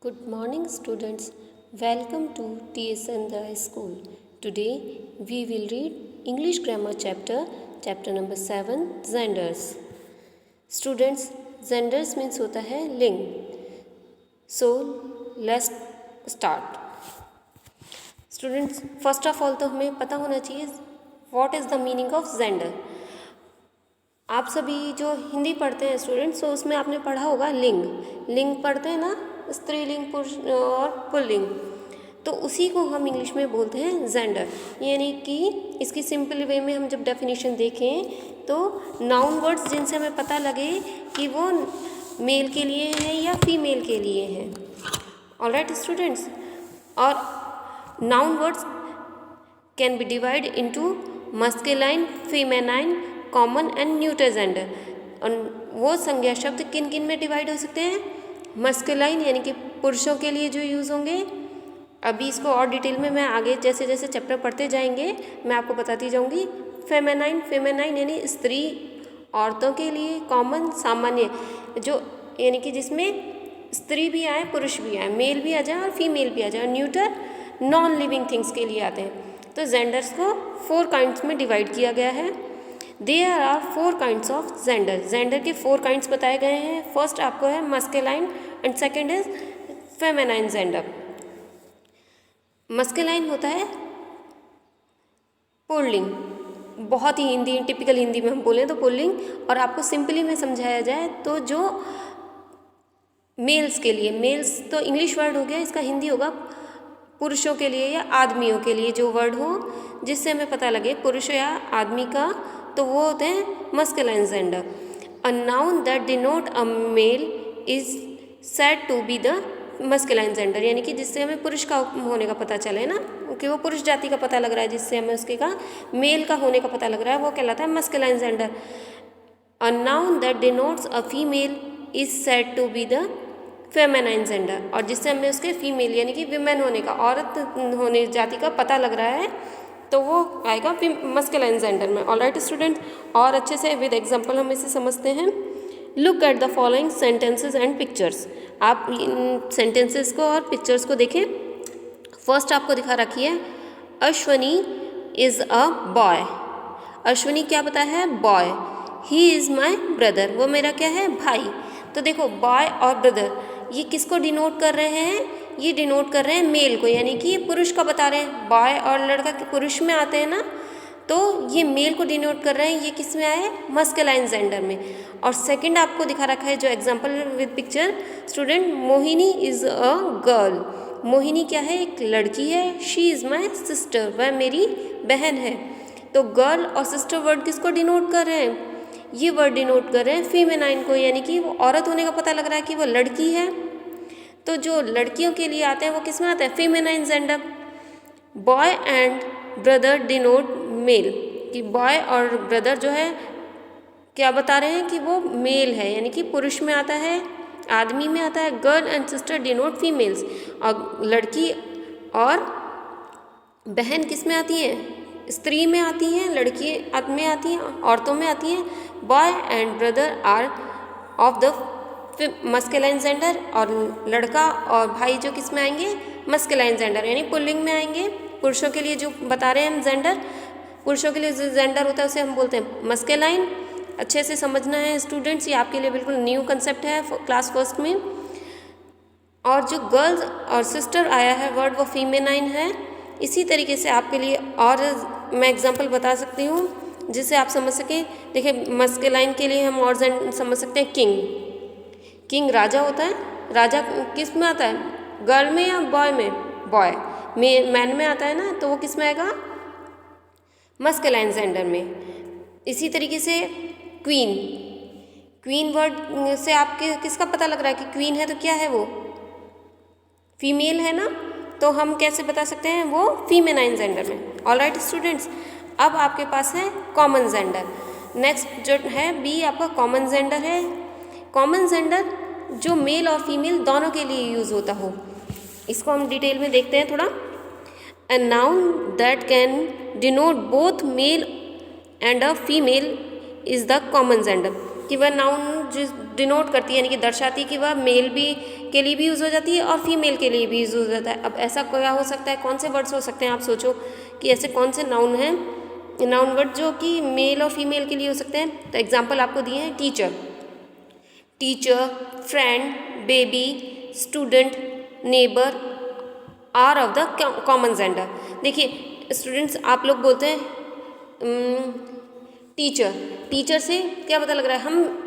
Good morning, students. Welcome to TSN High School. Today we will read English Grammar chapter number 7, Genders. Students, genders means होता है लिंग. So let's start. Students, first of all तो हमें पता होना चाहिए what is the meaning of gender. आप सभी जो हिंदी पढ़ते हैं स्टूडेंट्स, तो उसमें आपने पढ़ा होगा लिंग. लिंग पढ़ते हैं ना, स्त्रीलिंग पुरुष और पुल्लिंग. तो उसी को हम इंग्लिश में बोलते हैं जेंडर. यानी कि इसकी सिंपल वे में हम जब डेफिनेशन देखें तो नाउन वर्ड्स जिनसे हमें पता लगे कि वो मेल के लिए हैं या फीमेल के लिए हैं. ऑलराइट स्टूडेंट्स, और noun words can be divide into masculine, feminine, common and neuter gender. और वो संज्ञा शब्द किन किन में डिवाइड हो सकते हैं? मस्कुलाइन यानी कि पुरुषों के लिए जो यूज़ होंगे. अभी इसको और डिटेल में मैं आगे जैसे जैसे चैप्टर पढ़ते जाएंगे मैं आपको बताती जाऊंगी. फेमिनाइन यानी स्त्री औरतों के लिए. कॉमन सामान्य, जो यानी कि जिसमें स्त्री भी आए पुरुष भी आए, मेल भी आ जाए और फीमेल भी आ जाए. न्यूटर नॉन लिविंग थिंग्स के लिए आते हैं. तो जेंडर्स को 4 काइंड्स में डिवाइड किया गया है. There are 4 kinds of gender. Gender के 4 काइंड्स बताए गए हैं. फर्स्ट आपको है masculine and second is feminine gender. Masculine होता है पुल्लिंग. बहुत ही हिंदी टिपिकल हिंदी में हम बोलें तो पुल्लिंग. और आपको सिंपली में समझाया जाए तो जो मेल्स के लिए, मेल्स तो इंग्लिश वर्ड हो गया, इसका हिंदी होगा पुरुषों के लिए या आदमियों के लिए जो वर्ड हो जिससे हमें पता लगे पुरुष या आदमी का, तो वो होते हैं masculine gender. A noun that denote a male is said to be the masculine gender. यानी कि जिससे हमें पुरुष का होने का पता चले ना, कि वो पुरुष जाति का पता लग रहा है, जिससे हमें उसके का मेल का होने का पता लग रहा है, वो कहलाता है masculine gender. A noun that denotes a female is said to be the feminine gender. और जिससे हमें उसके फीमेल यानी कि विमेन होने का, औरत होने जाति का पता लग रहा है, तो वो आएगा मस्कुलाइन जेंडर में. ऑलराइट स्टूडेंट, और अच्छे से विद एग्जांपल हम इसे समझते हैं. Look at the following sentences and pictures. आप इन सेंटेंसेस को और पिक्चर्स को देखें. फर्स्ट आपको दिखा रखी है Ashwani is a boy. Ashwani क्या बताया है? Boy. He is my brother, वो मेरा क्या है? भाई. तो देखो बॉय और ब्रदर ये किसको डिनोट कर रहे हैं? ये डिनोट कर रहे हैं मेल को, यानी कि ये पुरुष का बता रहे हैं. बॉय और लड़का के पुरुष में आते हैं ना, तो ये मेल को डिनोट कर रहे हैं. ये किस में आए? मस्कुलाइन जेंडर में. और सेकंड आपको दिखा रखा है जो example with picture. Student, Mohini is a girl. Mohini क्या है? एक लड़की है. शी इज़ माई सिस्टर, वह मेरी बहन है. तो गर्ल और सिस्टर वर्ड किसको डिनोट कर रहे हैं? ये वर्ड डिनोट कर रहे हैं फेमिनाइन को, यानी कि वो औरत होने का पता लग रहा है कि वो लड़की है. तो जो लड़कियों के लिए आते हैं वो किस में आते हैं? Feminine gender. Boy and brother denote male, कि बॉय और ब्रदर जो है क्या बता रहे हैं कि वो मेल है, यानी कि पुरुष में आता है, आदमी में आता है. Girl and sister denote females. और लड़की और बहन किस में आती है? स्त्री में आती हैं. लड़की में आती हैं, औरतों में आती हैं. Boy and brother are of the masculine gender. और लड़का और भाई जो किस में आएंगे? मस्कुलाइन जेंडर, यानी पुल्लिंग में आएंगे. पुरुषों के लिए जो बता रहे हैं हम जेंडर, पुरुषों के लिए जो जेंडर होता है उसे हम बोलते हैं मस्कुलाइन. अच्छे से समझना है स्टूडेंट्स, ये आपके लिए बिल्कुल न्यू कंसेप्ट है क्लास फर्स्ट में. और जो गर्ल्स और सिस्टर आया है वर्ड, वो फेमिनाइन है. इसी तरीके से आपके लिए और मैं एग्जांपल बता सकती हूँ जिससे आप समझ सकें. देखिए मस्कुलाइन के लिए हम और समझ सकते हैं किंग. किंग राजा होता है. राजा किस में आता है? गर्ल में या बॉय में? बॉय. मैन में आता है ना, तो वो किस में आएगा? मस्कुलाइन जेंडर में. इसी तरीके से क्वीन. क्वीन वर्ड से आपके किसका पता लग रहा है कि क्वीन है? तो क्या है वो? फीमेल है ना, तो हम कैसे बता सकते हैं? वो फेमिनाइन जेंडर में. ऑलराइट स्टूडेंट्स, अब आपके पास है कॉमन जेंडर. नेक्स्ट जो है बी आपका कॉमन जेंडर है. कॉमन जेंडर जो मेल और फीमेल दोनों के लिए यूज़ होता हो, इसको हम डिटेल में देखते हैं थोड़ा. अ noun that can denote both male and a female is the common gender. कि वह नाउन जिस डिनोट करती है यानी कि दर्शाती है कि वह मेल भी के लिए भी यूज़ हो जाती है और फीमेल के लिए भी यूज़ हो जाता है। अब ऐसा क्या हो सकता है, कौन से वर्ड्स हो सकते हैं, आप सोचो कि ऐसे कौन से नाउन हैं, नाउन वर्ड जो कि मेल और फीमेल के लिए हो सकते हैं। तो एग्जाम्पल आपको दिए हैं teacher, teacher, friend, baby, student, neighbour are of the common gender. देखिए स्टूडेंट्स, आप लोग बोलते हैं टीचर, टीचर से क्या पता लग रहा है, हम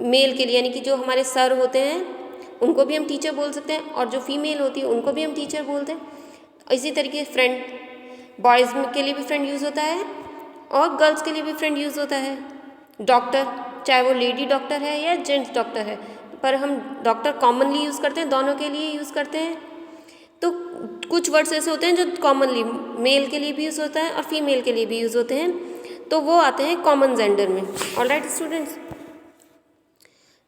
मेल के लिए यानी कि जो हमारे सर होते हैं उनको भी हम टीचर बोल सकते हैं और जो फीमेल होती है उनको भी हम टीचर बोलते हैं। इसी तरीके फ्रेंड, बॉयज़ के लिए भी फ्रेंड यूज़ होता है और गर्ल्स के लिए भी फ्रेंड यूज़ होता है। डॉक्टर, चाहे वो लेडी डॉक्टर है या जेंट्स डॉक्टर है, पर हम डॉक्टर कॉमनली यूज़ करते हैं, दोनों के लिए यूज़ करते हैं। तो कुछ वर्ड्स ऐसे होते हैं जो कॉमनली मेल के लिए भी यूज़ होता है और फीमेल के लिए भी यूज़ होते हैं, तो वो आते हैं कॉमन जेंडर में। Alright students,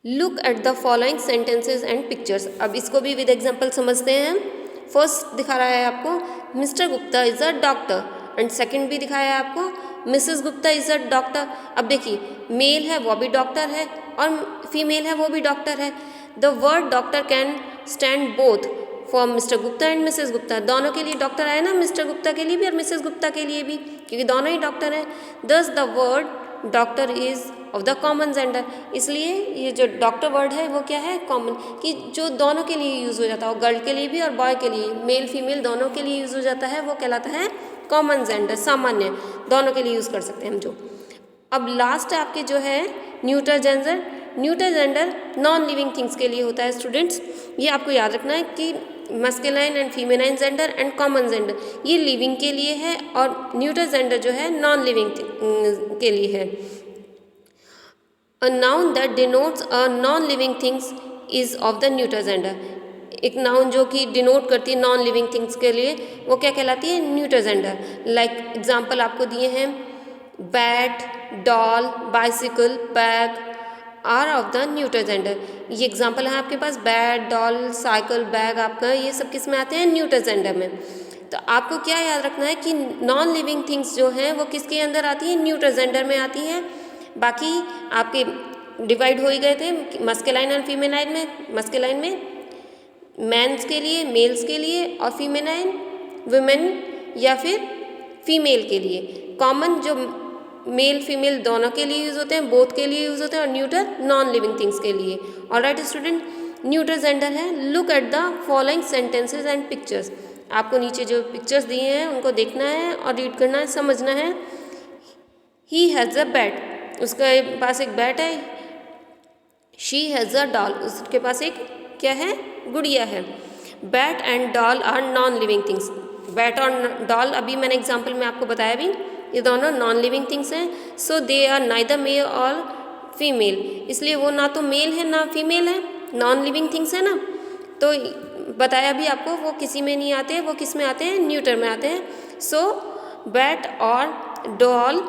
look at the following sentences and pictures. अब इसको भी विद एग्जाम्पल समझते हैं। फर्स्ट दिखा रहा है आपको mister Gupta is a doctor, and second भी दिखाया है आपको Mrs Gupta is a doctor. अब देखिए मेल है वो भी डॉक्टर है और फीमेल है वो भी डॉक्टर है। The word doctor can stand both for mister Gupta and Mrs Gupta. दोनों के लिए डॉक्टर आए ना, मिस्टर गुप्ता के लिए भी और मिसेस गुप्ता के लिए भी, क्योंकि दोनों ही डॉक्टर हैं। दस the word doctor is of the common gender, इसलिए ये जो डॉक्टर वर्ड है वो क्या है, कॉमन, कि जो दोनों के लिए यूज़ हो जाता है, गर्ल के लिए भी और बॉय के लिए, मेल फीमेल दोनों के लिए यूज़ हो जाता है, वो कहलाता है कॉमन जेंडर, सामान्य, दोनों के लिए यूज़ कर सकते हैं हम जो। अब लास्ट आपके जो है neuter gender, neuter gender non living things के लिए होता है स्टूडेंट्स। ये आपको याद रखना है कि masculine and feminine gender and common gender ये लिविंग के लिए है और न्यूटर जेंडर जो है नॉन लिविंग के लिए है। अ noun that denotes a non living things is of the neuter gender. एक नाउन जो कि डिनोट करती है नॉन लिविंग थिंग्स के लिए, वो क्या कहलाती है, न्यूटर जेंडर। लाइक एग्जाम्पल आपको दिए हैं bat, doll, bicycle, bag are of the neuter gender. ये एग्जाम्पल है आपके पास, बैट, डॉल, साइकिल, बैग, आपका ये सब किस में आते हैं, न्यूटर जेंडर में। तो आपको क्या याद रखना है कि नॉन लिविंग थिंग्स जो हैं वो किसके अंदर आती हैं, न्यूटर जेंडर में आती हैं। बाकी आपके डिवाइड हो ही गए थे मस्कुलाइन और फीमेलाइन में। मस्कुलाइन में मैंस के लिए, मेल्स के लिए, और फीमेलाइन वुमेन या फिर फीमेल के लिए। कॉमन जो मेल फीमेल दोनों के लिए यूज़ होते हैं, बोथ के लिए यूज़ होते हैं, और न्यूटर नॉन लिविंग थिंग्स के लिए। ऑलराइट स्टूडेंट, न्यूटर जेंडर है। Look at the following sentences and pictures. आपको नीचे जो पिक्चर्स दिए हैं उनको देखना है और रीड करना है, समझना है। ही हैज़ अ बैट, उसके पास एक बैट है। शी हैज़ अ डॉल, उसके पास एक क्या है, गुड़िया है। Bat and doll are non living things. Bat और डॉल अभी मैंने एग्जाम्पल में आपको बताया भी, ये दोनों नॉन लिविंग थिंग्स हैं। सो दे आर नाइदर मेल और फीमेल, इसलिए वो ना तो मेल है ना फीमेल है, नॉन लिविंग थिंग्स है ना। तो बताया भी आपको वो किसी में नहीं आते, वो किस में आते हैं, न्यूटर में आते हैं। सो बैट और doll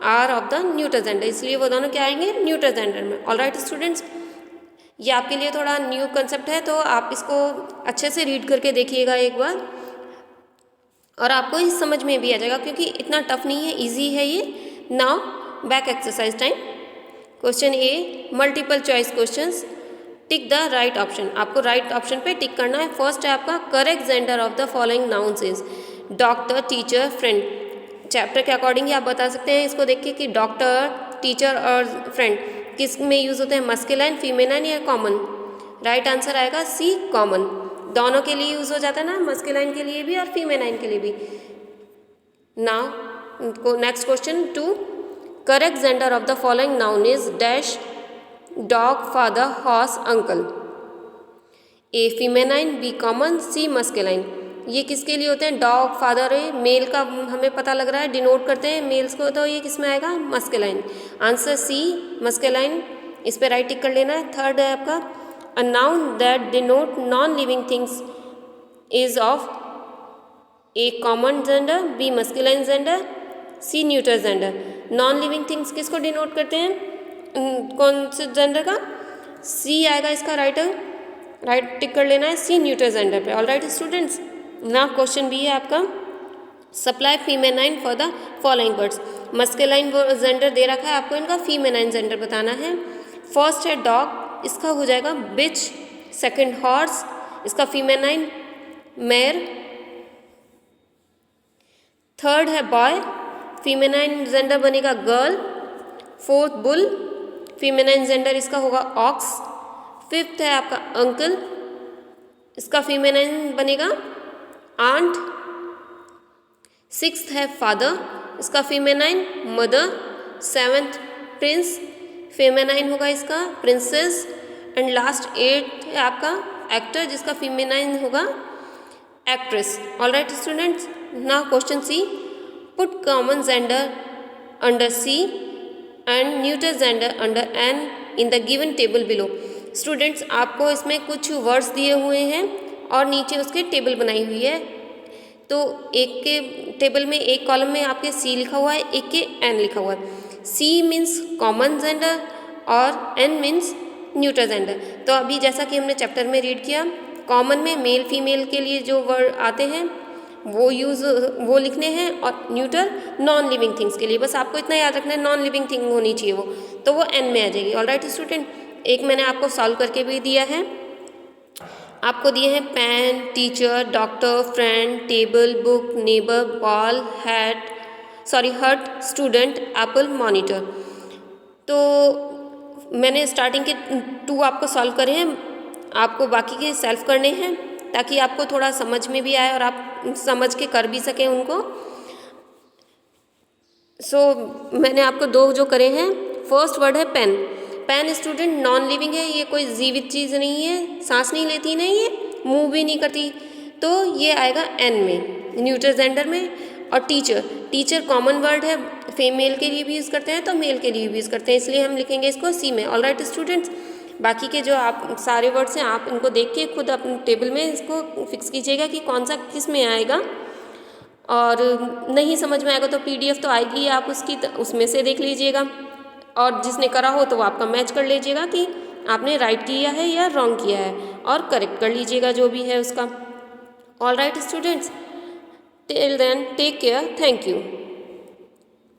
are of the neuter gender, इसलिए वो दोनों क्या आएंगे, न्यूटर जेंडर में। ऑलराइट स्टूडेंट्स, ये आपके लिए थोड़ा न्यू कंसेप्ट है, तो आप इसको अच्छे से रीड करके देखिएगा एक बार और आपको ये समझ में भी आ जाएगा, क्योंकि इतना टफ नहीं है, इजी है ये। Now back exercise time. Question A, multiple choice questions, tick the right option. आपको राइट ऑप्शन पे टिक करना है। फर्स्ट है आपका correct gender of the following nouns is doctor, teacher, friend. Chapter के अकॉर्डिंग ही आप बता सकते हैं इसको देख के कि डॉक्टर, टीचर और फ्रेंड किस में यूज़ होते हैं, मस्कुलाइन, फीमेलाइन या कॉमन। राइट आंसर आएगा सी, कॉमन। दोनों के लिए यूज़ हो जाता है ना, मस्कुलाइन के लिए भी और फीमेलाइन के लिए भी। Now next question 2, correct gender of the following noun is dash dog, father, horse, uncle. A feminine, B common, C masculine. ये किसके लिए होते हैं, डॉग, फादर है, मेल का हमें पता लग रहा है, डिनोट करते हैं मेल्स को, तो ये किस में आएगा, मस्कुलाइन। Answer C, masculine. इस पे राइट टिक कर लेना है। थर्ड है आपका a noun that denote non living things is of A common gender, B masculine gender, C neuter gender. Non living things किसको डिनोट करते हैं, कौन से जेंडर का, सी आएगा इसका राइट टिक कर लेना है, सी न्यूटर जेंडर पे। ऑलराइट स्टूडेंट्स, ना क्वेश्चन भी है आपका, supply feminine for the following words. Masculine gender दे रखा है आपको, इनका फीमेलाइन जेंडर बताना है। फर्स्ट है डॉग, इसका हो जाएगा बिच। सेकंड हॉर्स, इसका फीमेनाइन मेयर। थर्ड है बॉय, फीमेनाइन जेंडर बनेगा girl. Fourth bull, feminine gender इसका होगा ऑक्स। फिफ्थ है आपका अंकल, इसका फीमेनाइन बनेगा आंट। सिक्स्थ है फादर, इसका feminine mother. Seventh Prince, feminine होगा इसका प्रिंसेस। एंड लास्ट एट है आपका एक्टर, जिसका फीमेनाइन होगा actress. All right students, now question C, put common gender under C and neuter gender under N in the given table below. Students, आपको इसमें कुछ words दिए हुए हैं और नीचे उसके टेबल बनाई हुई है। तो एक के टेबल में, एक कॉलम में आपके सी लिखा हुआ है, एक के एन लिखा हुआ है। सी मीन्स कॉमन जेंडर और एन मीन्स न्यूटर जेंडर। तो अभी जैसा कि हमने चैप्टर में रीड किया, कॉमन में मेल फीमेल के लिए जो वर्ड आते हैं वो लिखने हैं, और न्यूटर नॉन लिविंग थिंग्स के लिए। बस आपको इतना याद रखना है, नॉन लिविंग थिंग होनी चाहिए वो, तो वो एन में आ जाएगी। ऑल राइट स्टूडेंट, एक मैंने आपको सॉल्व करके भी दिया है। आपको दिए हैं pen, teacher, doctor, friend, table, book, neighbour, ball, hut, student, apple, monitor. तो मैंने स्टार्टिंग के 2 आपको सॉल्व करे हैं, आपको बाकी के सेल्फ करने हैं ताकि आपको थोड़ा समझ में भी आए और आप समझ के कर भी सकें उनको। मैंने आपको 2 जो करे हैं, फर्स्ट वर्ड है pen. Pen student non living है, ये कोई जीवित चीज़ नहीं है, सांस नहीं लेती, नहीं है, मूव भी नहीं करती, तो ये आएगा एन में, न्यूटर जेंडर में। और टीचर कॉमन वर्ड है, फीमेल के लिए भी यूज़ करते हैं तो मेल के लिए भी यूज़ करते हैं, इसलिए हम लिखेंगे इसको सी में। ऑल राइट स्टूडेंट्स, बाकी के जो आप सारे वर्ड्स हैं आप इनको देख के खुद अपने टेबल में इसको फिक्स कीजिएगा कि कौन सा किस में आएगा। और नहीं समझ में आएगा तो PDF तो आएगी, आप उसमें से देख लीजिएगा, और जिसने करा हो तो वो आपका मैच कर लीजिएगा कि आपने राइट किया है या रॉन्ग किया है, और करेक्ट कर लीजिएगा जो भी है उसका। All right students, till then take care, thank you.